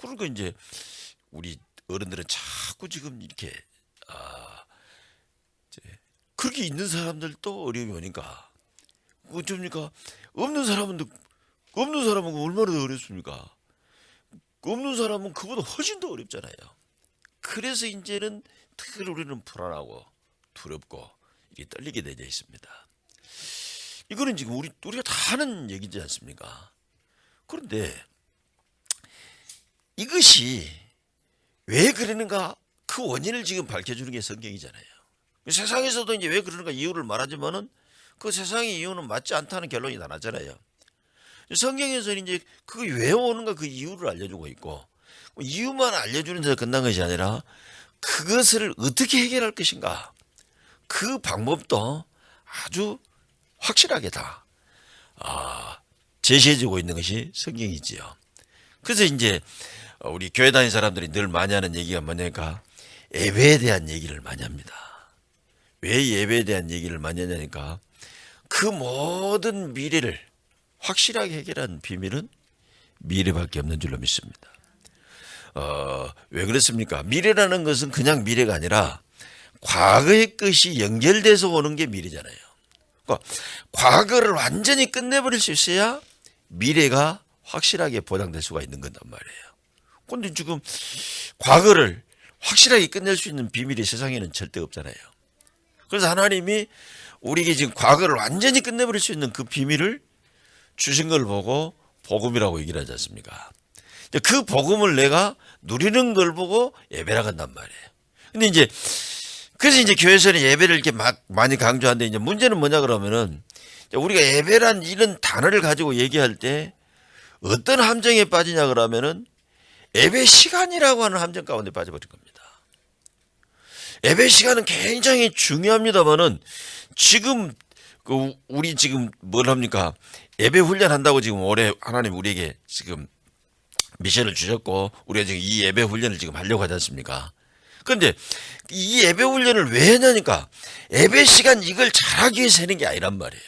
그러니까 이제 우리 어른들은 자꾸 지금 이렇게 이제 그렇게 있는 사람들도 어려움이 오니까 어쩝니까? 없는 사람은 얼마나 더 어렵습니까? 없는 사람은 그보다 훨씬 더 어렵잖아요. 그래서 이제는 특히 우리는 불안하고 두렵고 이게 떨리게 되어 있습니다. 이거는 지금 우리가 다 하는 얘기지 않습니까? 그런데 이것이 왜 그러는가 그 원인을 지금 밝혀주는 게 성경이잖아요. 세상에서도 이제 왜 그러는가 이유를 말하지만은 그 세상의 이유는 맞지 않다는 결론이 다 나잖아요. 성경에서는 이제 그게 왜 오는가 그 이유를 알려주고 있고 이유만 알려주는 데서 끝난 것이 아니라 그것을 어떻게 해결할 것인가 그 방법도 아주 확실하게 다 제시해주고 있는 것이 성경이지요. 그래서 이제 우리 교회 다니는 사람들이 늘 많이 하는 얘기가 뭐냐니까 예배에 대한 얘기를 많이 합니다. 왜 예배에 대한 얘기를 많이 하냐니까 그 모든 미래를 확실하게 해결한 비밀은 미래밖에 없는 줄로 믿습니다. 왜 그렇습니까? 미래라는 것은 그냥 미래가 아니라 과거의 것이 연결돼서 오는 게 미래잖아요. 그러니까 과거를 완전히 끝내버릴 수 있어야 미래가 확실하게 보장될 수가 있는 건단 말이에요. 그런데 지금 과거를 확실하게 끝낼 수 있는 비밀이 세상에는 절대 없잖아요. 그래서 하나님이 우리에게 지금 과거를 완전히 끝내버릴 수 있는 그 비밀을 주신 걸 보고 복음이라고 얘기를 하지 않습니까? 그 복음을 내가 누리는 걸 보고 예배라고 한단 말이에요. 근데 이제 그래서 이제 교회에서는 예배를 이렇게 많이 강조하는데 이제 문제는 뭐냐 그러면은 우리가 예배란 이런 단어를 가지고 얘기할 때 어떤 함정에 빠지냐 그러면은 예배 시간이라고 하는 함정 가운데 빠져버린 겁니다. 예배 시간은 굉장히 중요합니다만은 지금 우리 지금 뭘 합니까? 예배 훈련한다고 지금 올해 하나님 우리에게 지금 미션을 주셨고 우리가 지금 이 예배 훈련을 지금 하려고 하지 않습니까? 그런데 이 예배 훈련을 왜 하냐니까 예배 시간 이걸 잘하기 위해서 하는 게 아니란 말이에요.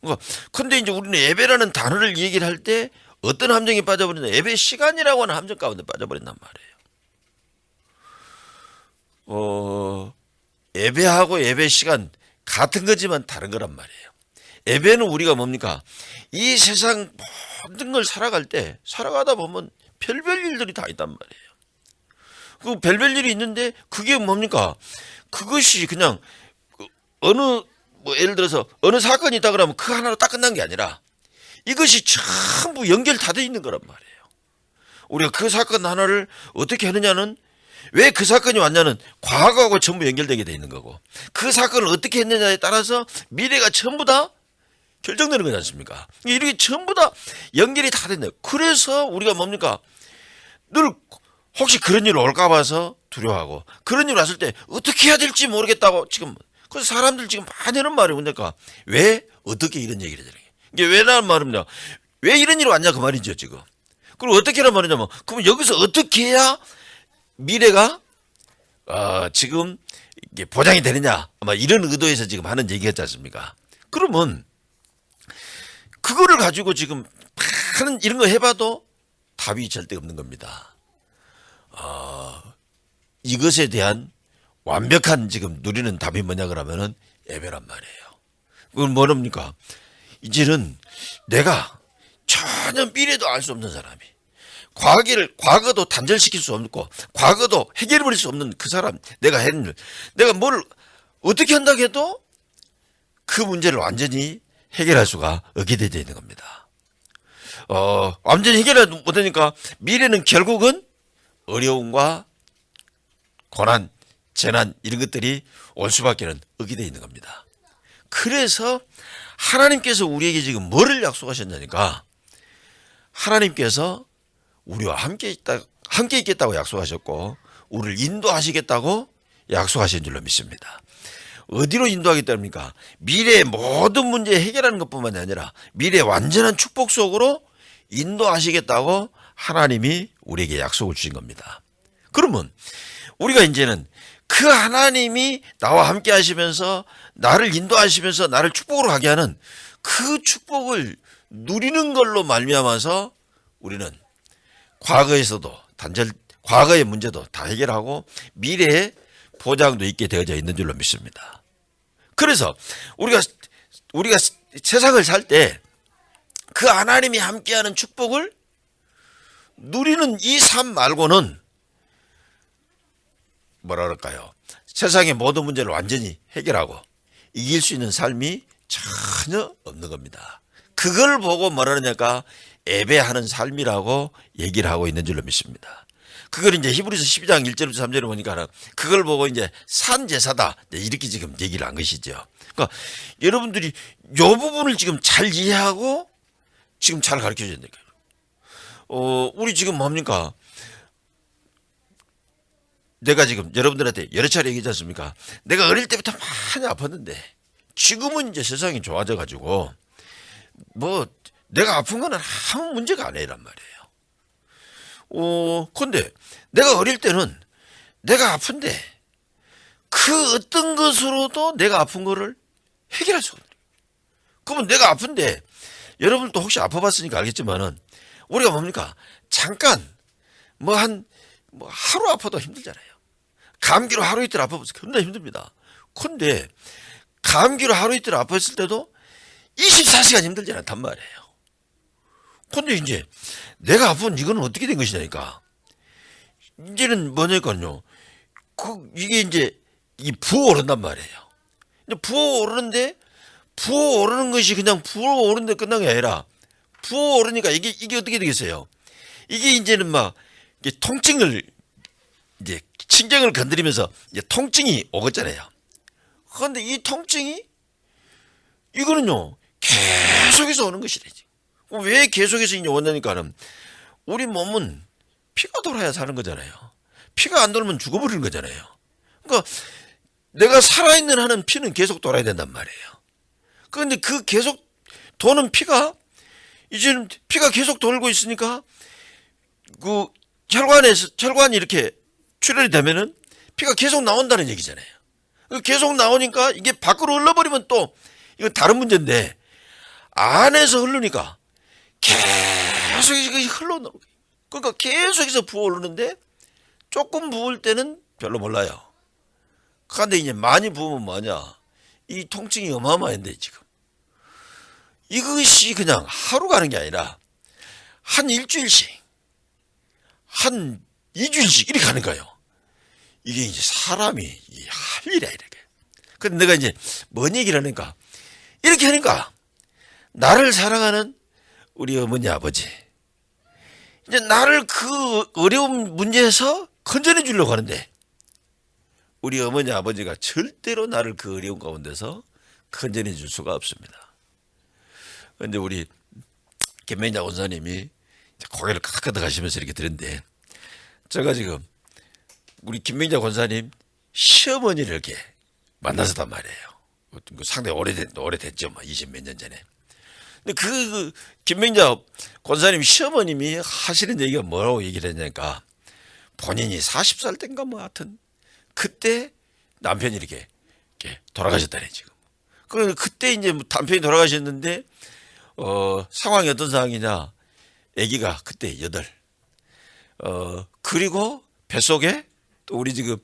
그러니까 근데 이제 우리는 예배라는 단어를 얘기를 할 때 어떤 함정에 빠져버린다? 예배 시간이라고 하는 함정 가운데 빠져버린단 말이에요. 예배하고 예배 시간 같은 거지만 다른 거란 말이에요. 예배는 우리가 뭡니까? 이 세상 모든 걸 살아가다 보면 별별 일들이 다 있단 말이에요. 그 별별 일이 있는데 그게 뭡니까? 그것이 그냥 예를 들어서 어느 사건이 있다 그러면 그 하나로 딱 끝난 게 아니라 이것이 전부 연결 다 돼 있는 거란 말이에요. 우리가 그 사건 하나를 어떻게 하느냐는 왜 그 사건이 왔냐는 과거하고 전부 연결되게 돼 있는 거고 그 사건을 어떻게 했느냐에 따라서 미래가 전부 다 결정되는 거지 않습니까? 이렇게 전부 다 연결이 다 됐네요. 그래서 우리가 뭡니까? 늘 혹시 그런 일 올까 봐서 두려워하고 그런 일 왔을 때 어떻게 해야 될지 모르겠다고 지금 그래서 사람들 지금 많이 하는 말이 뭡니까? 왜 어떻게 이런 얘기를 하잖아요. 이게 왜라는 말입니다. 왜 이런 일이 왔냐 그 말이죠 지금. 그리고 어떻게 하란 말이냐면 그럼 여기서 어떻게 해야 미래가 지금 이게 보장이 되느냐 아마 이런 의도에서 지금 하는 얘기였지 않습니까? 그러면 그거를 가지고 지금 하는 이런 거 해봐도 답이 절대 없는 겁니다. 이것에 대한 완벽한 지금 누리는 답이 뭐냐 그러면은 예배란 말이에요. 그건 뭐랍니까? 이제는 내가 전혀 미래도 알 수 없는 사람이 과거도 단절시킬 수 없고 과거도 해결해버릴 수 없는 그 사람 내가 했는 일 내가 뭘 어떻게 한다고 해도 그 문제를 완전히 해결할 수가 없게 되어 있는 겁니다. 완전히 해결하지 못하니까 미래는 결국은 어려움과 고난, 재난 이런 것들이 올 수밖에 없게 되어 있는 겁니다. 그래서 하나님께서 우리에게 지금 뭐를 약속하셨냐니까 하나님께서 우리와 함께 있겠다고 약속하셨고 우리를 인도하시겠다고 약속하신 줄로 믿습니다. 어디로 인도하겠답니까? 미래의 모든 문제 해결하는 것뿐만 아니라 미래의 완전한 축복 속으로 인도하시겠다고 하나님이 우리에게 약속을 주신 겁니다. 그러면 우리가 이제는 그 하나님이 나와 함께 하시면서 나를 인도하시면서 나를 축복으로 가게 하는 그 축복을 누리는 걸로 말미암아서 우리는 과거에서도 과거의 문제도 다 해결하고 미래의 보장도 있게 되어져 있는 줄로 믿습니다. 그래서 우리가 세상을 살 때 그 하나님이 함께하는 축복을 누리는 이 삶 말고는 뭐라 그럴까요? 세상의 모든 문제를 완전히 해결하고 이길 수 있는 삶이 전혀 없는 겁니다. 그걸 보고 뭐라 그러냐까 예배하는 삶이라고 얘기를 하고 있는 줄로 믿습니다. 그걸 이제 히브리서 12장 1절부터 3절에 보니까 그걸 보고 이제 산제사다 이렇게 지금 얘기를 한 것이죠. 그러니까 여러분들이 이 부분을 지금 잘 이해하고 지금 잘 가르쳐 줘야 돼요. 우리 지금 뭡니까? 내가 지금 여러분들한테 여러 차례 얘기하지 않습니까? 내가 어릴 때부터 많이 아팠는데 지금은 이제 세상이 좋아져 가지고 뭐 내가 아픈 거는 아무 문제가 아니란 말이에요. 근데 내가 어릴 때는 내가 아픈데 그 어떤 것으로도 내가 아픈 거를 해결할 수가 없어요. 그러면 내가 아픈데 여러분도 혹시 아파봤으니까 알겠지만은 우리가 뭡니까? 잠깐 하루 아파도 힘들잖아요. 감기로 하루 이틀 아파보세요. 겁나 힘듭니다. 근데 감기로 하루 이틀 아팠을 때도 24시간 힘들지 않단 말이에요. 근데 이제 내가 아픈 이거는 어떻게 된 것이냐니까. 이제는 뭐냐니까요. 이게 이제 부어오른단 말이에요. 부어오르는데 부어오르는 것이 그냥 부어오르는데 끝난 게 아니라 부어오르니까 이게 어떻게 되겠어요? 이게 이제는 이게 통증을 이제 신경을 건드리면서 이제 통증이 오겠잖아요. 그런데 이 통증이 이거는요 계속해서 오는 것이래. 왜 계속해서 이제 오냐니까는 우리 몸은 피가 돌아야 사는 거잖아요. 피가 안 돌면 죽어버리는 거잖아요. 그러니까 내가 살아있는 한은 피는 계속 돌아야 된단 말이에요. 그런데 그 계속 도는 피가 이제는 피가 계속 돌고 있으니까 그 혈관이 이렇게 출혈이 되면은 피가 계속 나온다는 얘기잖아요. 계속 나오니까 이게 밖으로 흘러버리면 또 이거 다른 문제인데 안에서 흐르니까 계속 흘러오는 거예요. 그러니까 계속해서 부어오르는데 조금 부을 때는 별로 몰라요. 그런데 이제 많이 부으면 뭐냐? 이 통증이 어마어마한데 지금. 이것이 그냥 하루 가는 게 아니라 한 일주일씩, 한 2주일씩 이렇게 가는 거예요. 이게 이제 사람이 할 일이야, 이렇게. 근데 내가 이제 뭔 얘기를 하니까, 이렇게 하니까 나를 사랑하는 우리 어머니, 아버지. 이제 나를 그 어려운 문제에서 건져내 주려고 하는데, 우리 어머니, 아버지가 절대로 나를 그 어려운 가운데서 건져내 줄 수가 없습니다. 그런데 우리 김맹자 원사님이 고개를 끄덕끄덕 하시면서 이렇게 들은데, 제가 지금 우리 김맹자 권사님 시어머니를 이렇게 만나서단 말이에요. 상당히 오래됐죠. 20몇 년 전에. 근데 그 김맹자 권사님 시어머님이 하시는 얘기가 뭐라고 얘기를 했냐니까, 본인이 40살 땐가 하여튼 그때 남편이 이렇게 돌아가셨다네, 지금. 그때 이제 남편이 돌아가셨는데, 상황이 어떤 상황이냐. 아기가 그때 8. 그리고 뱃속에 또 우리 지금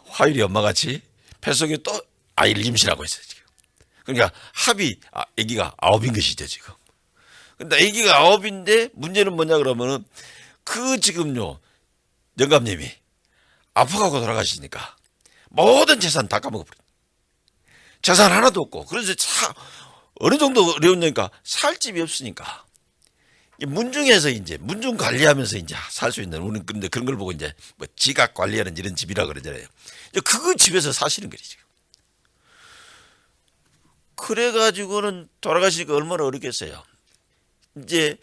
화율이 엄마같이 뱃속에 또 아이를 임신하고 있어요, 지금. 그러니까 아기가 9인 것이죠, 지금. 근데 아기가 9인데 문제는 뭐냐 그러면은 지금요 영감님이 아파가고 돌아가시니까 모든 재산 다 까먹어버려. 재산 하나도 없고. 그래서 어느 정도 어려우니까 살 집이 없으니까 문중에서 이제 문중 관리하면서 이제 살 수 있는, 우리는 근데 그런 걸 보고 이제 지각 관리하는 이런 집이라 그러잖아요. 그거 집에서 사시는 거지, 지금. 그래가지고는 돌아가시니까 얼마나 어렵겠어요. 이제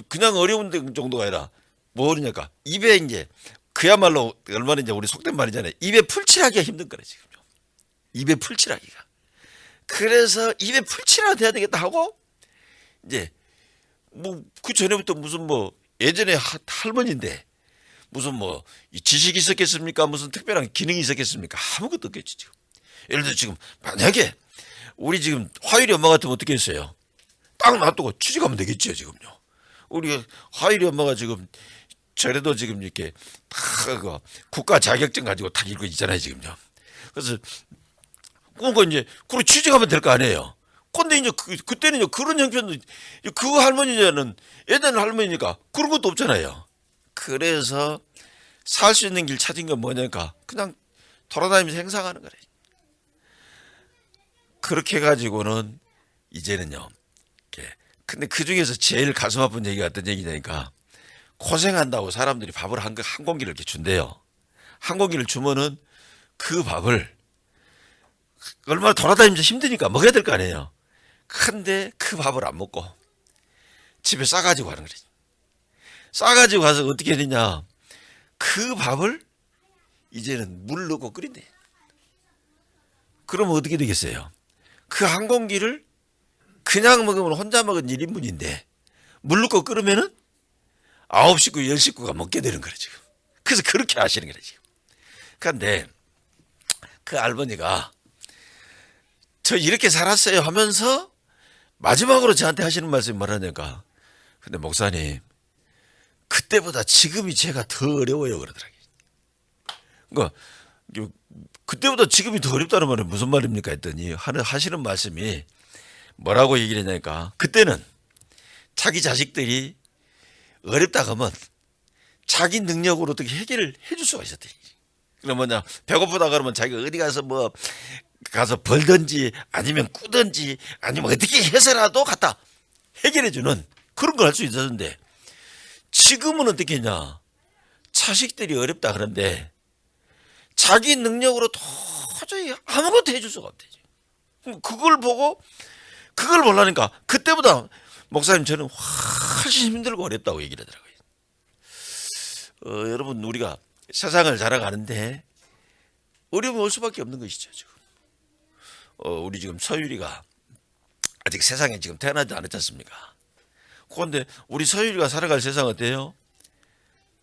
그냥 어려운 정도가 아니라 그러냐까 입에 이제 그야말로 얼마나 이제 우리 속된 말이잖아요. 입에 풀칠하기가 힘든 거래, 지금요. 입에 풀칠하기가. 그래서 입에 풀칠하나 돼야 되겠다 하고 이제 그 전에부터 무슨 예전에 할머니인데 무슨 지식이 있었겠습니까? 무슨 특별한 기능이 있었겠습니까? 아무것도 없겠지, 지금. 예를 들어 지금 만약에 우리 지금 화율이 엄마 같으면 어떻게 했어요? 딱 놔두고 취직하면 되겠죠, 지금요. 우리 하율이 엄마가 지금 저래도 지금 이렇게 탁 국가 자격증 가지고 탁 읽고 있잖아요 지금요. 그래서 그러니까 이제 그걸 취직하면 될 거 아니에요. 근데 이제 그때는 그런 형편도 그 할머니는 애들 할머니니까 그런 것도 없잖아요. 그래서 살 수 있는 길 찾은 건 뭐냐니까 그냥 돌아다니면서 행상하는 거래. 그렇게 해가지고는 이제는요. 근데 그 중에서 제일 가슴 아픈 얘기가 어떤 얘기냐니까 고생한다고 사람들이 밥을 한 공기를 이렇게 준대요. 한 공기를 주면은 그 밥을 얼마나 돌아다니면서 힘드니까 먹어야 될 거 아니에요. 근데 그 밥을 안 먹고 집에 싸가지고 가는 거지. 싸가지고 가서 어떻게 되냐. 그 밥을 이제는 물 넣고 끓인대. 그러면 어떻게 되겠어요? 그 한 공기를 그냥 먹으면 혼자 먹은 1인분인데 물 넣고 끓으면은 9식구, 10식구가 먹게 되는 거예요, 지금. 그래서 그렇게 하시는 거예요, 지금. 그런데 그 할머니가 저 이렇게 살았어요 하면서 마지막으로 저한테 하시는 말씀이 뭐라니까. 근데 목사님, 그때보다 지금이 제가 더 어려워요, 그러더라고요. 그러니까 그때보다 지금이 더 어렵다는 말은 무슨 말입니까 했더니 하시는 말씀이 뭐라고 얘기를 했냐니까 그때는 자기 자식들이 어렵다 그러면 자기 능력으로 어떻게 해결을 해줄 수가 있었대. 그러면 뭐냐 배고프다 그러면 자기가 어디 가서 뭐 가서 벌든지 아니면 꾸든지 아니면 어떻게 해서라도 갖다 해결해주는 그런 걸 할 수 있었는데 지금은 어떻게 했냐. 자식들이 어렵다 그런데 자기 능력으로 도저히 아무것도 해줄 수가 없대. 그걸 보고 그걸 보려니까 그때보다 목사님 저는 훨씬 힘들고 어렵다고 얘기를 하더라고요. 여러분 우리가 세상을 살아가는데 어려움이 올 수밖에 없는 것이죠. 지금. 우리 지금 서율이가 아직 세상에 지금 태어나지 않았지 않습니까? 그런데 우리 서율이가 살아갈 세상은 어때요?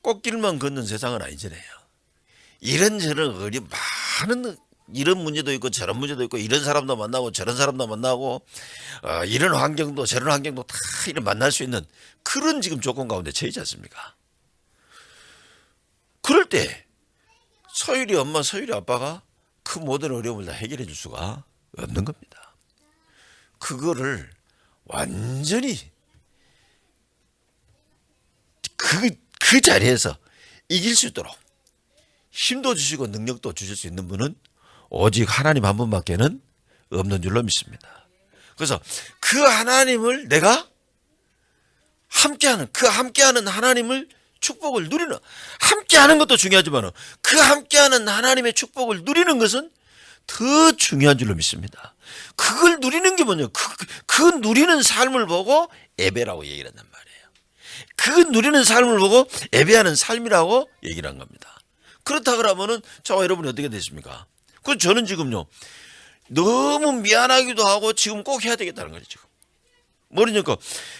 꽃길만 걷는 세상은 아니잖아요. 이런저런 많은 이런 문제도 있고 저런 문제도 있고 이런 사람도 만나고 저런 사람도 만나고 이런 환경도 저런 환경도 다 이런 만날 수 있는 그런 지금 조건 가운데 처해있지 않습니까? 그럴 때 서율이 엄마 서율이 아빠가 그 모든 어려움을 다 해결해 줄 수가 없는 겁니다. 그거를 완전히 그 자리에서 이길 수 있도록 힘도 주시고 능력도 주실 수 있는 분은 오직 하나님 한 분밖에는 없는 줄로 믿습니다. 그래서 그 하나님을 내가 함께하는 그 함께하는 하나님을 축복을 누리는 함께하는 것도 중요하지만 그 함께하는 하나님의 축복을 누리는 것은 더 중요한 줄로 믿습니다. 그걸 누리는 게 뭐냐? 그 누리는 삶을 보고 예배라고 얘기를 한단 말이에요. 그 누리는 삶을 보고 예배하는 삶이라고 얘기를 한 겁니다. 그렇다 그러면은 저와 여러분이 어떻게 됐습니까? 그 저는 지금요 너무 미안하기도 하고 지금 꼭 해야 되겠다는 거죠. 지금 뭐냐니까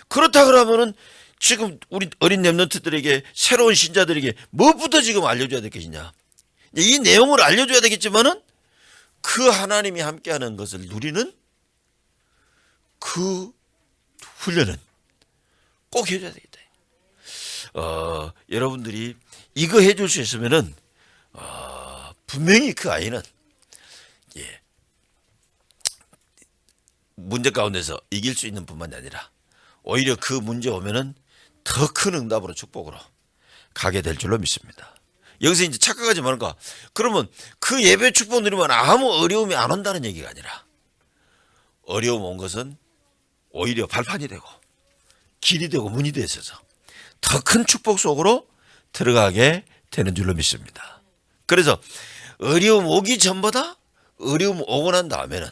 그렇다 그러면은 지금 우리 어린 렘넌트들에게 새로운 신자들에게 무엇부터 지금 알려줘야 되겠냐? 이 내용을 알려줘야 되겠지만은 그 하나님이 함께하는 것을 누리는 그 훈련은 꼭 해줘야 되겠다. 여러분들이 이거 해줄 수 있으면은 분명히 그 아이는 문제 가운데서 이길 수 있는 뿐만이 아니라 오히려 그 문제 오면은 더 큰 응답으로 축복으로 가게 될 줄로 믿습니다. 여기서 이제 착각하지 말까. 그러면 그 예배 축복 누리면 아무 어려움이 안 온다는 얘기가 아니라 어려움 온 것은 오히려 발판이 되고 길이 되고 문이 되어서 더 큰 축복 속으로 들어가게 되는 줄로 믿습니다. 그래서 어려움 오기 전보다 어려움 오고 난 다음에는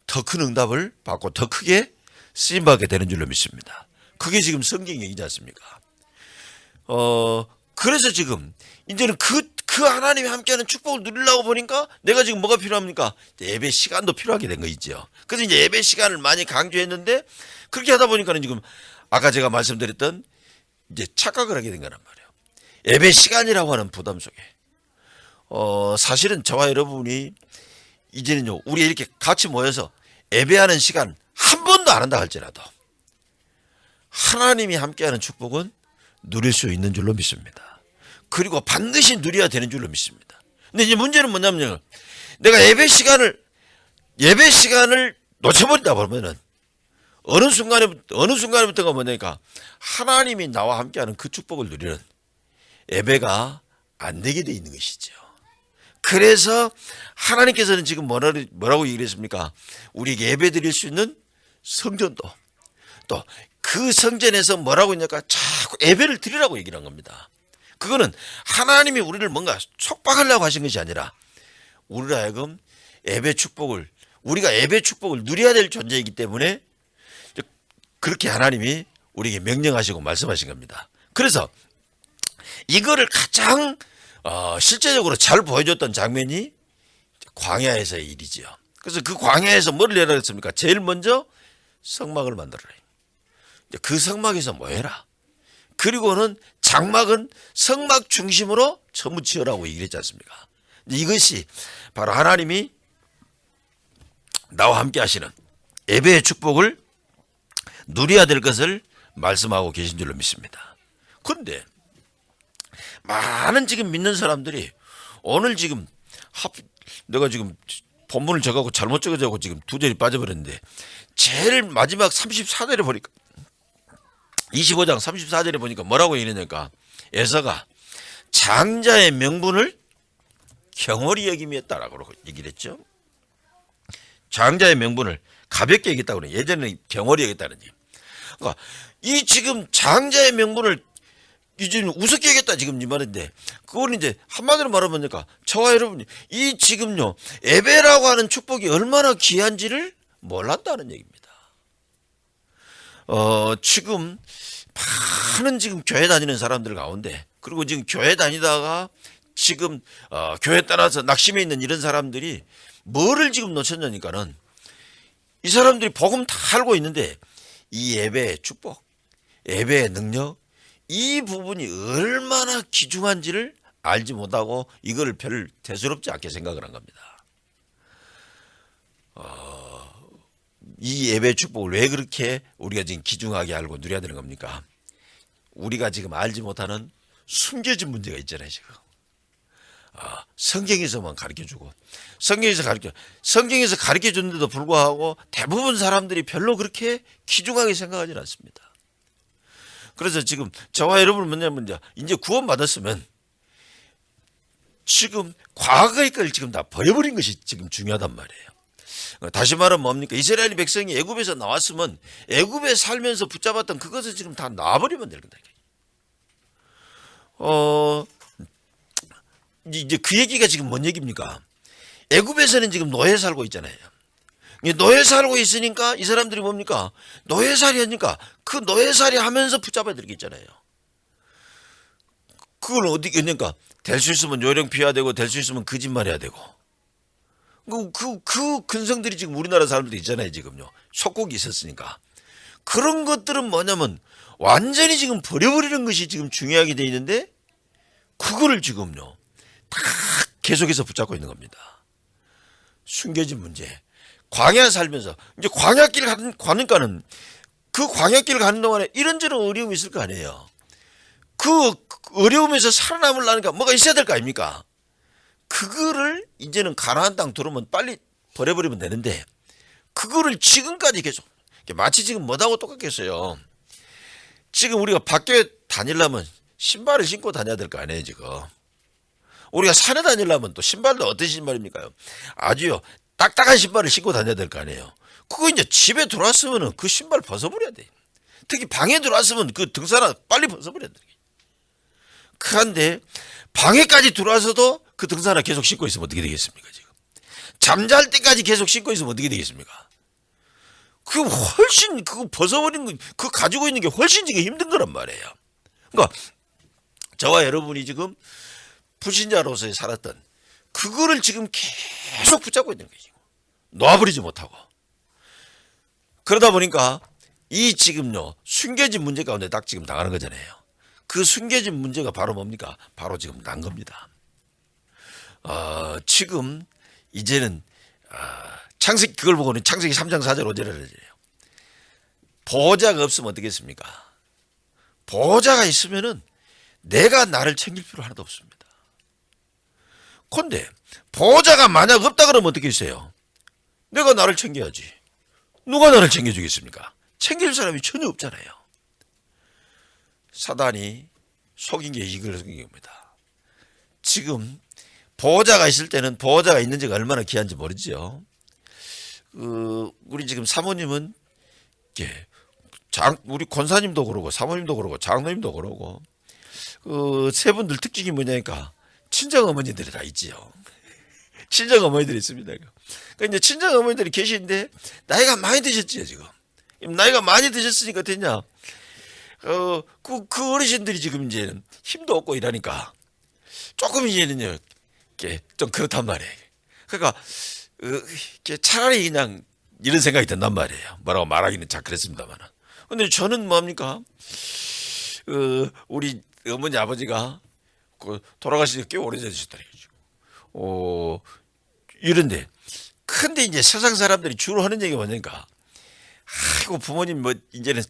더 큰 응답을 받고 더 크게 쓰임받게 되는 줄로 믿습니다. 그게 지금 성경 얘기지 않습니까? 그래서 지금 이제는 그 하나님이 함께하는 축복을 누리려고 보니까 내가 지금 뭐가 필요합니까? 예배 시간도 필요하게 된 거 있죠. 그래서 이제 예배 시간을 많이 강조했는데 그렇게 하다 보니까는 지금 아까 제가 말씀드렸던 이제 착각을 하게 된 거란 말이에요. 예배 시간이라고 하는 부담 속에 사실은 저와 여러분이 이제는요 우리 이렇게 같이 모여서 예배하는 시간 한 번도 안 한다 할지라도 하나님이 함께하는 축복은 누릴 수 있는 줄로 믿습니다. 그리고 반드시 누려야 되는 줄로 믿습니다. 근데 이제 문제는 뭐냐면 내가 예배 시간을 놓쳐버린다 보면은 어느 순간부터가 뭐냐니까 하나님이 나와 함께하는 그 축복을 누리는 예배가 안 되게 돼 있는 것이죠. 그래서 하나님께서는 지금 뭐라고 얘기했습니까? 우리에게 예배 드릴 수 있는 성전도 또 그 성전에서 뭐라고 했냐니까 자꾸 예배를 드리라고 얘기를 한 겁니다. 그거는 하나님이 우리를 뭔가 속박하려고 하신 것이 아니라 우리로 하여금 우리가 예배 축복을 누려야 될 존재이기 때문에 그렇게 하나님이 우리에게 명령하시고 말씀하신 겁니다. 그래서 이거를 가장 실제적으로 잘 보여줬던 장면이 광야에서의 일이지요. 그래서 그 광야에서 뭘 해라 했습니까? 제일 먼저 성막을 만들어라. 그 성막에서 뭐 해라. 그리고는 장막은 성막 중심으로 전부 지으라고 얘기를 했지 않습니까? 이것이 바로 하나님이 나와 함께 하시는 예배의 축복을 누려야 될 것을 말씀하고 계신 줄로 믿습니다. 그런데 많은 지금 믿는 사람들이 오늘 지금 내가 지금 본문을 적어갖고 잘못 적어져갖고 지금 두 절이 빠져버렸는데 제일 마지막 34절에 보니까 25장 34절에 보니까 뭐라고 얘기했냐니까 에서가 장자의 명분을 경홀히 여김이었다라고 얘기를 했죠. 장자의 명분을 가볍게 여겼다고 그래요. 예전에는 경홀히 여겼다는 얘기. 그러니까 이 지금 장자의 명분을 이제 우습게 여겼다 지금 이 말인데 그거는 이제 한마디로 말하면 그러니까 저와 여러분이 이 지금요 예배라고 하는 축복이 얼마나 귀한지를 몰랐다는 얘기입니다. 지금 많은 지금 교회 다니는 사람들 가운데 그리고 지금 교회 다니다가 지금 교회 따라서 낙심해 있는 이런 사람들이 뭐를 지금 놓쳤냐니까는 이 사람들이 복음 다 알고 있는데 이 예배의 축복, 예배의 능력 이 부분이 얼마나 귀중한지를 알지 못하고 이걸 별 대수롭지 않게 생각을 한 겁니다. 이 예배의 축복을 왜 그렇게 우리가 지금 귀중하게 알고 누려야 되는 겁니까? 우리가 지금 알지 못하는 숨겨진 문제가 있잖아요. 지금 성경에서만 가르쳐주고 성경에서 가르쳐줬는데도 불구하고 대부분 사람들이 별로 그렇게 귀중하게 생각하지는 않습니다. 그래서 지금 저와 여러분은 뭐냐면 이제 구원받았으면 지금 과거의 걸 지금 다 버려버린 것이 지금 중요하단 말이에요. 다시 말하면 뭡니까? 이스라엘 백성이 애굽에서 나왔으면 애굽에 살면서 붙잡았던 그것을 지금 다 놔버리면 될 거다. 이제 그 얘기가 지금 뭔 얘기입니까? 애굽에서는 지금 노예 살고 있잖아요. 노예 살고 있으니까 이 사람들이 뭡니까? 노예살이 하니까 그 노예살이 하면서 붙잡아야 되겠잖아요. 그걸 어떻게 그러니까 될 수 있으면 요령 피해야 되고 될 수 있으면 거짓말해야 되고 그 근성들이 지금 우리나라 사람들이 있잖아요. 지금요. 속국이 있었으니까. 그런 것들은 뭐냐면 완전히 지금 버려버리는 것이 지금 중요하게 돼 있는데 그거를 지금요. 다 계속해서 붙잡고 있는 겁니다. 숨겨진 문제. 광야 살면서 이제 광야길 가니까는 그 광야길 가는 동안에 이런저런 어려움이 있을 거 아니에요. 그 어려움에서 살아남으려니까 뭐가 있어야 될 거 아닙니까? 그거를 이제는 가나안 땅 들어오면 빨리 버려버리면 되는데 그거를 지금까지 계속 마치 지금 뭐하고 똑같겠어요. 지금 우리가 밖에 다니려면 신발을 신고 다녀야 될 거 아니에요. 지금 우리가 산에 다니려면 또 신발도 어떤 신발입니까? 아주요 딱딱한 신발을 신고 다녀야 될 거 아니에요. 그거 이제 집에 들어왔으면 그 신발 벗어버려야 돼. 특히 방에 들어왔으면 그 등산화 빨리 벗어버려야 돼. 그런데 방에까지 들어와서도 그 등산화 계속 신고 있으면 어떻게 되겠습니까? 지금 잠잘 때까지 계속 신고 있으면 어떻게 되겠습니까? 그 훨씬 그거 벗어버린 거, 그거 가지고 있는 게 훨씬 지금 힘든 거란 말이에요. 그러니까 저와 여러분이 지금 불신자로서 살았던 그거를 지금 계속 붙잡고 있는 거죠. 놓아버리지 못하고. 그러다 보니까 이 지금요 숨겨진 문제 가운데 딱 지금 당하는 거잖아요. 그 숨겨진 문제가 바로 뭡니까? 바로 지금 난 겁니다. 지금 이제는 그걸 보고는 창세기 3장 4절 5절을 해요. 보호자가 없으면 어떻겠습니까? 보호자가 있으면은 내가 나를 챙길 필요 하나도 없습니다. 그런데 보호자가 만약 없다 그러면 어떻게 했어요? 내가 나를 챙겨야지. 누가 나를 챙겨주겠습니까? 챙길 사람이 전혀 없잖아요. 사단이 속인 게 이걸 속인 겁니다. 지금 보호자가 있을 때는 보호자가 있는 지가 얼마나 귀한지 모르죠. 우리 지금 사모님은 우리 권사님도 그러고 사모님도 그러고 장로님도 그러고 세 분들 특징이 뭐냐니까 친정 어머니들이 다 있지요. 친정 어머니들이 있습니다. 그러니까 이제 친정 어머니들이 계시는데 나이가 많이 드셨지요 지금. 나이가 많이 드셨으니까 됐냐? 그 어르신들이 지금 이제는 힘도 없고 이러니까 조금 이제는요, 좀 그렇단 말이에요. 그러니까 차라리 그냥 이런 생각이 든단 말이에요. 뭐라고 말하기는 참 그랬습니다만. 근데 저는 뭡니까? 우리 어머니 아버지가 돌아가신 지 꽤 오래되셨더라고요. 이런데 근데 이제 세상 사람들이 주로 하는 얘기가 뭐냐니까, 아이고 부모님 뭐 이제는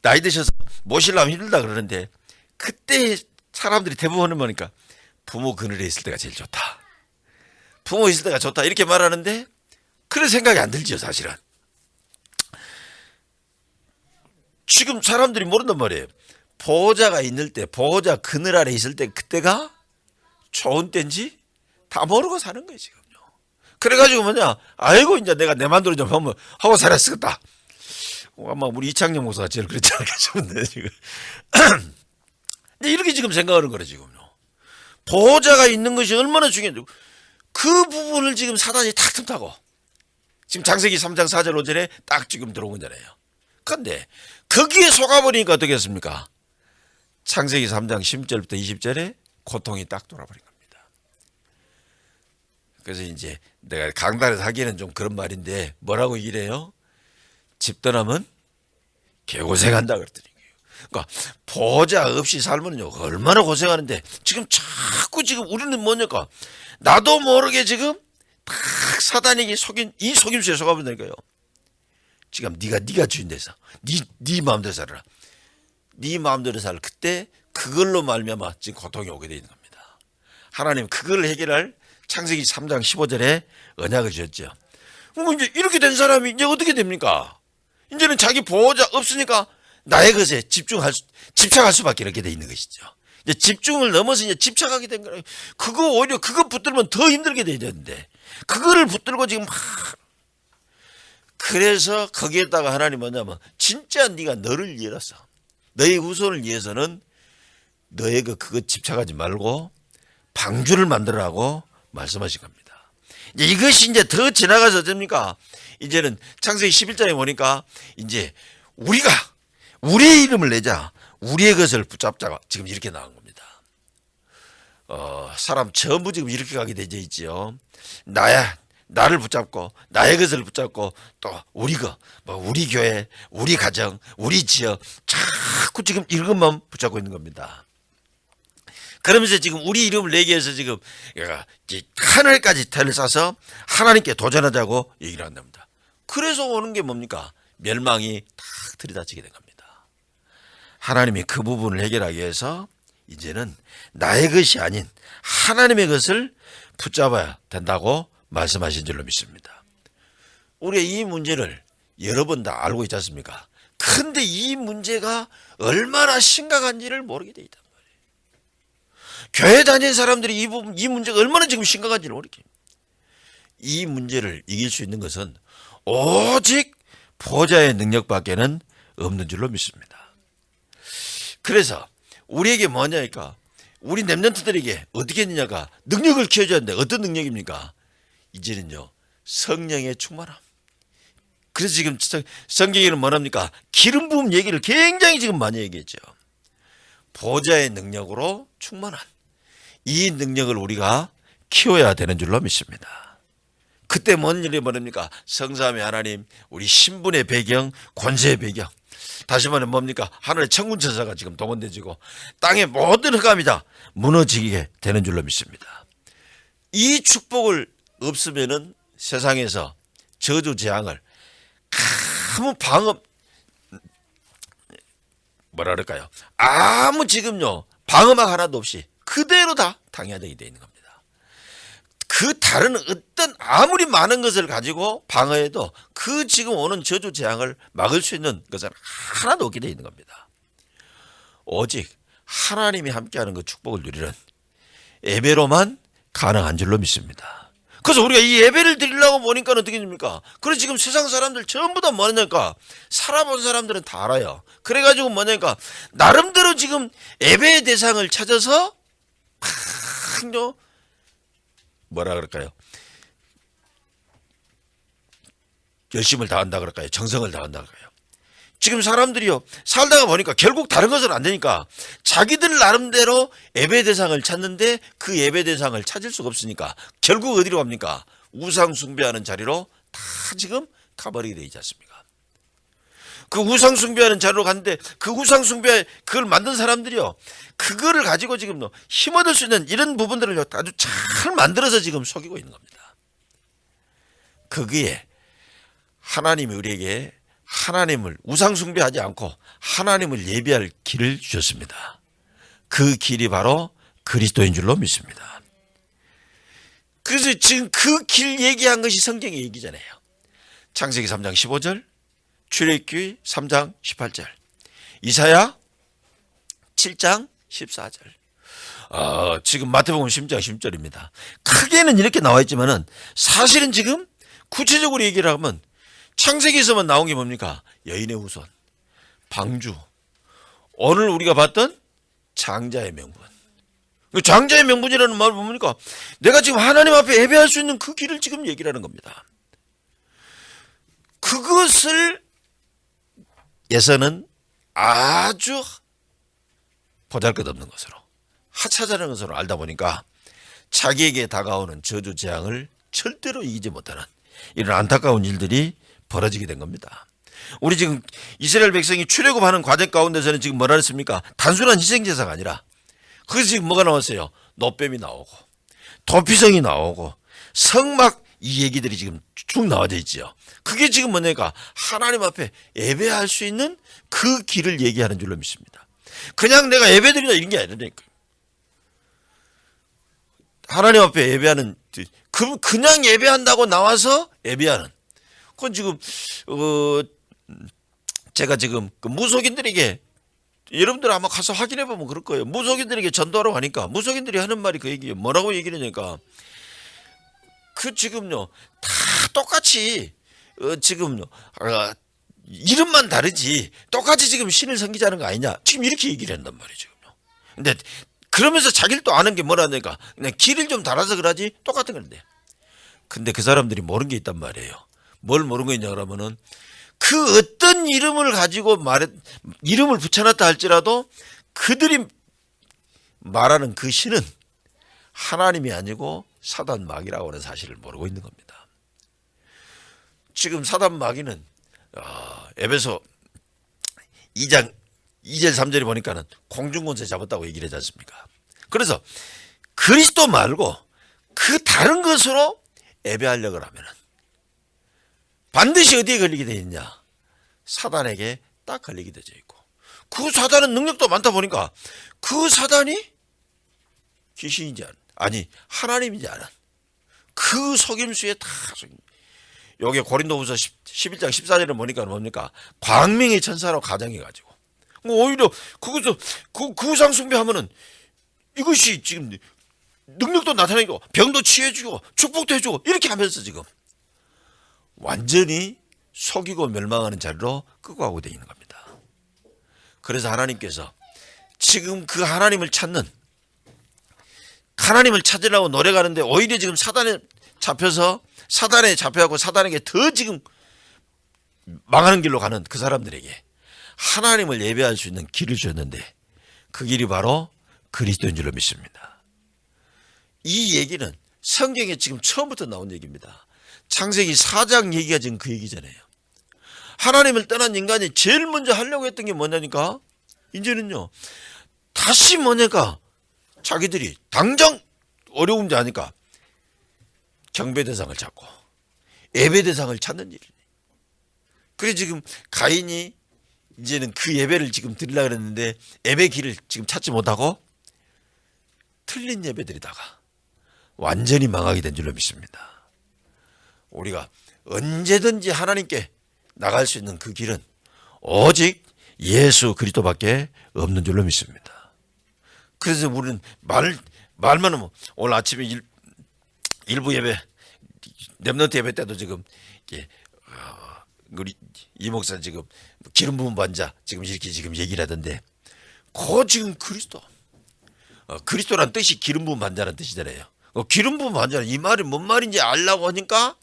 나이 드셔서 모시려면 힘들다 그러는데, 그때 사람들이 대부분 뭐니까 부모 그늘에 있을 때가 제일 좋다. 부모 있을 때가 좋다 이렇게 말하는데 그런 생각이 안 들죠 사실은. 지금 사람들이 모른단 말이에요. 보호자가 있는 때, 보호자 그늘 아래 있을 때 그때가 좋은 때인지 다 모르고 사는 거예요 지금요. 그래가지고 뭐냐, 아이고 이제 내가 내 맘대로 좀 하고 살았겠다. 아마 우리 이창용 목사가 제일 그랬지 않겠습니까 지금. 근데 이렇게 지금 생각하는 거래 지금요. 보호자가 있는 것이 얼마나 중요한데 그 부분을 지금 사단이 탁 틈타고 지금 창세기 3장 4절 5절에 딱 지금 들어온 거잖아요. 그런데 거기에 속아버리니까 어떻겠습니까? 창세기 3장 10절부터 20절에 고통이 딱 돌아버린 겁니다. 그래서 이제 내가 강단에서 하기에는 좀 그런 말인데 뭐라고 이래요? 집 떠나면 개고생한다 그랬더니. 그러니까 보호자 없이 살면요 얼마나 고생하는데 지금 자꾸 지금 우리는 뭐냐까 나도 모르게 지금 딱 사단에게 속인 이 속임수에 속아본다니까요. 지금 네가 주인 돼서 네 마음대로 살아라. 네 마음대로 살 그때 그걸로 말미암아 지금 고통이 오게 되는 겁니다. 하나님 그걸 해결할 창세기 3장 15절에 언약을 주셨죠. 그럼 이제 이렇게 된 사람이 이제 어떻게 됩니까? 이제는 자기 보호자 없으니까 나의 것에 집착할 수밖에 없게 돼 있는 것이죠. 이제 집중을 넘어서 이제 집착하게 된 거예요. 그거 오히려 그거 붙들면 더 힘들게 돼야 되는데 그거를 붙들고 지금 그래서 거기에다가 하나님 뭐냐면 진짜 네가 너를 위해서 너의 후손을 위해서는 너의 그거 집착하지 말고 방주를 만들라고 말씀하신 겁니다. 이제 이것이 이제 더 지나가서 어떻습니까? 이제는 창세기 11장에 보니까 이제 우리가 우리의 이름을 내자 우리의 것을 붙잡자가 지금 이렇게 나온 겁니다. 사람 전부 지금 이렇게 가게 되어 있지요. 나를 붙잡고 나의 것을 붙잡고 또 우리 우리 교회, 우리 가정, 우리 지역 자꾸 지금 이것만 붙잡고 있는 겁니다. 그러면서 지금 우리 이름을 내기 위해서 지금 하늘까지 텔을 싸서 하나님께 도전하자고 얘기를 한답니다. 그래서 오는 게 뭡니까? 멸망이 탁 들이닥치게 된 겁니다. 하나님이 그 부분을 해결하기 위해서 이제는 나의 것이 아닌 하나님의 것을 붙잡아야 된다고 말씀하신 줄로 믿습니다. 우리가 이 문제를 여러 번 다 알고 있지 않습니까? 그런데 이 문제가 얼마나 심각한지를 모르게 돼 있단 말이에요. 교회 다니는 사람들이 이 문제가 얼마나 지금 심각한지를 모르게. 이 문제를 이길 수 있는 것은 오직 보호자의 능력밖에는 없는 줄로 믿습니다. 그래서 우리에게 뭐냐니까 우리 렘넌트들에게 어떻게 했느냐가 능력을 키워줘야 하는데 어떤 능력입니까? 이제는요 성령의 충만함. 그래서 지금 성경에는 뭐랍니까? 기름 부음 얘기를 굉장히 지금 많이 얘기했죠. 보호자의 능력으로 충만한 이 능력을 우리가 키워야 되는 줄로 믿습니다. 그때 뭔 일이 뭐랍니까? 성삼위 하나님, 우리 신분의 배경, 권세의 배경, 다시 말하면 뭡니까? 하늘의 천군 천사가 지금 동원되지고 땅의 모든 흑암이 다 무너지게 되는 줄로 믿습니다. 이 축복을 없으면은 세상에서 저주 재앙을 아무 뭐라 그럴까요? 아무 지금요 방어막 하나도 없이 그대로 다 당해야 되게 돼 있는 겁니다. 그 다른 어떤 아무리 많은 것을 가지고 방어해도 그 지금 오는 저주 재앙을 막을 수 있는 것은 하나도 없게 돼 있는 겁니다. 오직 하나님이 함께하는 그 축복을 누리는 예배로만 가능한 줄로 믿습니다. 그래서 우리가 이 예배를 드리려고 보니까 어떻게 됩니까? 그래서 지금 세상 사람들 전부 다 뭐냐니까 살아본 사람들은 다 알아요. 그래가지고 뭐냐니까 나름대로 지금 예배의 대상을 찾아서 막 뭐라 그럴까요? 열심을 다한다 그럴까요? 정성을 다한다 그럴까요? 지금 사람들이요 살다가 보니까 결국 다른 것은 안 되니까 자기들 나름대로 예배 대상을 찾는데 그 예배 대상을 찾을 수가 없으니까 결국 어디로 갑니까? 우상 숭배하는 자리로 다 지금 가버리게 되지 않습니까? 그 우상 숭배하는 자리로 갔는데 그 우상 숭배 그걸 만든 사람들이요 그거를 가지고 지금 힘 얻을 수 있는 이런 부분들을 아주 잘 만들어서 지금 속이고 있는 겁니다. 거기에 하나님이 우리에게 하나님을 우상 숭배하지 않고 하나님을 예배할 길을 주셨습니다. 그 길이 바로 그리스도인 줄로 믿습니다. 그래서 지금 그 길 얘기한 것이 성경의 얘기잖아요. 창세기 3장 15절, 출애굽기 3장 18절, 이사야 7장 14절. 지금 마태복음 10장 10절입니다. 크게는 이렇게 나와 있지만은 사실은 지금 구체적으로 얘기를 하면 창세기에서만 나온 게 뭡니까? 여인의 후손, 방주, 오늘 우리가 봤던 장자의 명분. 장자의 명분이라는 말은 뭡니까? 내가 지금 하나님 앞에 예배할 수 있는 그 길을 지금 얘기를 하는 겁니다. 그것을 예서는 아주 보잘것없는 것으로 하찮은 것으로 알다 보니까 자기에게 다가오는 저주 재앙을 절대로 이기지 못하는 이런 안타까운 일들이 벌어지게 된 겁니다. 우리 지금 이스라엘 백성이 출애굽하는 과정 가운데서는 지금 뭐라 했습니까? 단순한 희생제사가 아니라 그래서 지금 뭐가 나왔어요? 노뱀이 나오고 도피성이 나오고 성막 이 얘기들이 지금 쭉 나와져 있지요. 그게 지금 뭐냐니까 하나님 앞에 예배할 수 있는 그 길을 얘기하는 줄로 믿습니다. 그냥 내가 예배드린다 이런 게 아니라니까요. 하나님 앞에 예배하는 그냥 예배한다고 나와서 예배하는 그건 지금 제가 지금 그 무속인들에게 여러분들 아마 가서 확인해 보면 그럴 거예요. 무속인들에게 전도하러 가니까 무속인들이 하는 말이 그 얘기예요. 뭐라고 얘기를 하니까 그 지금요 다 똑같이 지금요 이름만 다르지 똑같이 지금 신을 섬기자는 거 아니냐 지금 이렇게 얘기를 한단 말이죠. 근데 그러면서 자기를 또 아는 게 뭐라니까 그냥 길을 좀 달아서 그러지 똑같은 건데 근데 그 사람들이 모르는 게 있단 말이에요. 뭘 모르는 거 있냐 그러면은 그 어떤 이름을 가지고 이름을 붙여놨다 할지라도 그들이 말하는 그 신은 하나님이 아니고 사단 마귀라고 하는 사실을 모르고 있는 겁니다. 지금 사단 마귀는 에베소 2장 2절 3절에 보니까는 공중권세 잡았다고 얘기를 하지 않습니까? 그래서 그리스도 말고 그 다른 것으로 예배하려고 하면은 반드시 어디에 걸리게 되어 있냐? 사단에게 딱 걸리게 되어 있고 그 사단은 능력도 많다 보니까 그 사단이 귀신인지 아니 하나님인지 아는 그 속임수에 다 여기 고린도후서 11장 14절에 보니까 뭡니까? 광명의 천사로 가정해가지고 오히려 그것도 그 우상 숭배하면은 이것이 지금 능력도 나타내고 병도 치유해주고 축복도 해주고 이렇게 하면서 지금 완전히 속이고 멸망하는 자리로 끌고 가고 되어 있는 겁니다. 그래서 하나님께서 지금 그 하나님을 찾으려고 노력하는데 오히려 지금 사단에 잡혀가고 사단에게 더 지금 망하는 길로 가는 그 사람들에게 하나님을 예배할 수 있는 길을 주셨는데 그 길이 바로 그리스도인 줄로 믿습니다. 이 얘기는 성경에 지금 처음부터 나온 얘기입니다. 창세기 4장 얘기가 지금 그 얘기잖아요. 하나님을 떠난 인간이 제일 먼저 하려고 했던 게 뭐냐니까 이제는요 다시 뭐냐니까 자기들이 당장 어려운지 아니까 경배 대상을 찾고 예배 대상을 찾는 일이에요. 그래 지금 가인이 이제는 그 예배를 지금 드리려고 그랬는데 예배 길을 지금 찾지 못하고 틀린 예배 드리다가 완전히 망하게 된 줄로 믿습니다. 우리가 언제든지 하나님께 나갈 수 있는 그 길은 오직 예수 그리스도밖에 없는 줄로 믿습니다. 그래서 우리는 말만 하면 오늘 아침에 일부 예배 렘넌트 예배 때도 지금 우리 이 목사 지금 기름 부은 반자 지금 이렇게 지금 얘기를 하던데 그 지금 그리스도란 뜻이 기름 부은 반자라는 뜻이잖아요. 기름 부은 반자는 이 말이 뭔 말인지 알라고 하니까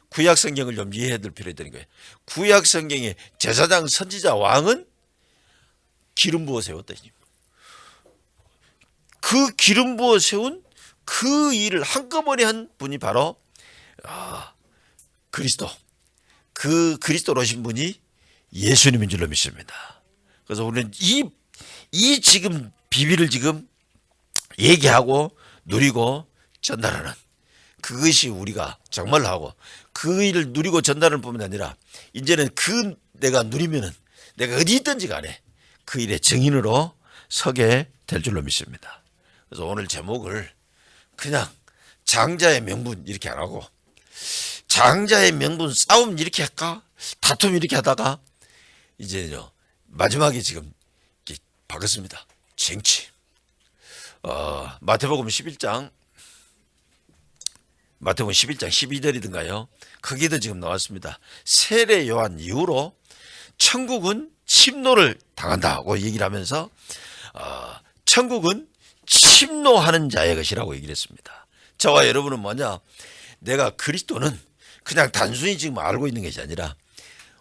구약 성경을 좀 이해해야 될 필요가 있다는 거예요. 구약 성경의 제사장, 선지자, 왕은 기름 부어 세웠다. 그 기름 부어 세운 그 일을 한꺼번에 한 분이 바로 그리스도. 그 그리스도로 오신 분이 예수님인 줄로 믿습니다. 그래서 우리는 이 지금 비밀을 지금 얘기하고 누리고 전달하는 그것이 우리가 정말로 하고 그 일을 누리고 전달하는 뿐만 아니라 이제는 그 내가 누리면은 내가 어디 있든지 간에 그 일의 증인으로 서게 될 줄로 믿습니다. 그래서 오늘 제목을 그냥 장자의 명분 이렇게 안 하고 장자의 명분 싸움 이렇게 할까? 다툼 이렇게 하다가 이제요 마지막에 지금 이렇게 바꿨습니다. 쟁취. 마태복음 11장 12절이든가요. 거기도 지금 나왔습니다. 세례 요한 이후로 천국은 침노를 당한다고 얘기를 하면서 천국은 침노하는 자의 것이라고 얘기를 했습니다. 저와 여러분은 뭐냐? 내가 그리스도는 그냥 단순히 지금 알고 있는 것이 아니라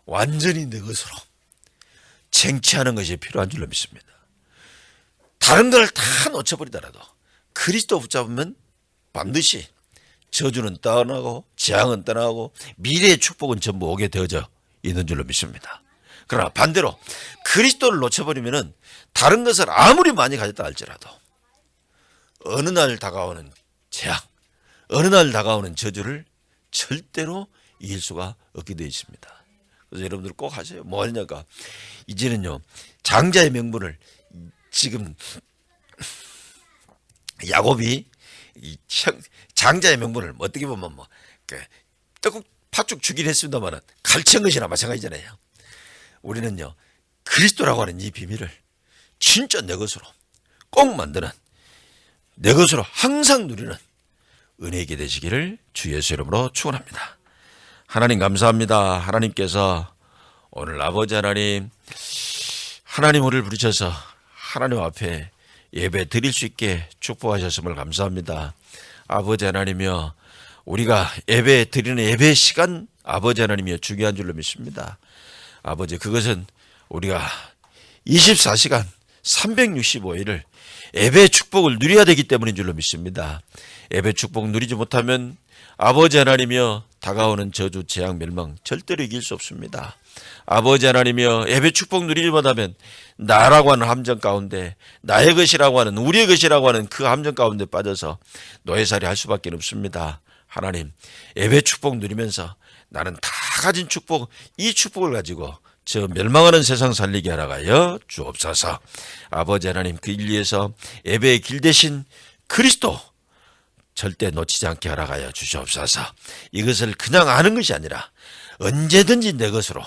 완전히 내 것으로 쟁취하는 것이 필요한 줄로 믿습니다. 다른 걸 다 놓쳐버리더라도 그리스도 붙잡으면 반드시 저주는 떠나고 재앙은 떠나고 미래의 축복은 전부 오게 되어져 있는 줄로 믿습니다. 그러나 반대로 그리스도를 놓쳐버리면 다른 것을 아무리 많이 가졌다 할지라도 어느 날 다가오는 재앙, 어느 날 다가오는 저주를 절대로 이길 수가 없게 되어 있습니다. 그래서 여러분들 꼭 하세요. 뭐 하냐니까 이제는요 장자의 명분을 지금 야곱이 이 장자의 명분을 어떻게 보면 떡국 팥죽 주긴 했습니다만은 갈치한 것이나 마찬가지잖아요. 우리는요 그리스도라고 하는 이 비밀을 진짜 내 것으로 꼭 만드는 내 것으로 항상 누리는 은혜 있게 되시기를 주 예수 이름으로 축원합니다. 하나님 감사합니다. 하나님께서 오늘 아버지 하나님 우리를 부르셔서 하나님 앞에 예배 드릴 수 있게 축복하셨음을 감사합니다. 아버지 하나님이여 우리가 예배 드리는 예배 시간 아버지 하나님이여 중요한 줄로 믿습니다. 아버지 그것은 우리가 24시간 365일을 예배 축복을 누려야 되기 때문인 줄로 믿습니다. 예배 축복 누리지 못하면 아버지 하나님이여 다가오는 저주 재앙 멸망 절대로 이길 수 없습니다. 아버지 하나님이여 예배 축복 누리지 못하면 나라고 하는 함정 가운데 나의 것이라고 하는 우리의 것이라고 하는 그 함정 가운데 빠져서 노예살이 할 수밖에 없습니다. 하나님 예배 축복 누리면서 나는 다 가진 축복 이 축복을 가지고 저 멸망하는 세상 살리게 하라가여 주옵소서. 아버지 하나님 그 일 위에서 예배의 길 대신 그리스도 절대 놓치지 않게 하라가여 주시옵소서. 이것을 그냥 아는 것이 아니라 언제든지 내 것으로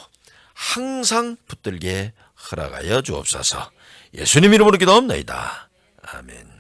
항상 붙들게 허락하여 주옵소서. 예수님 이름으로 기도합니다. 아멘.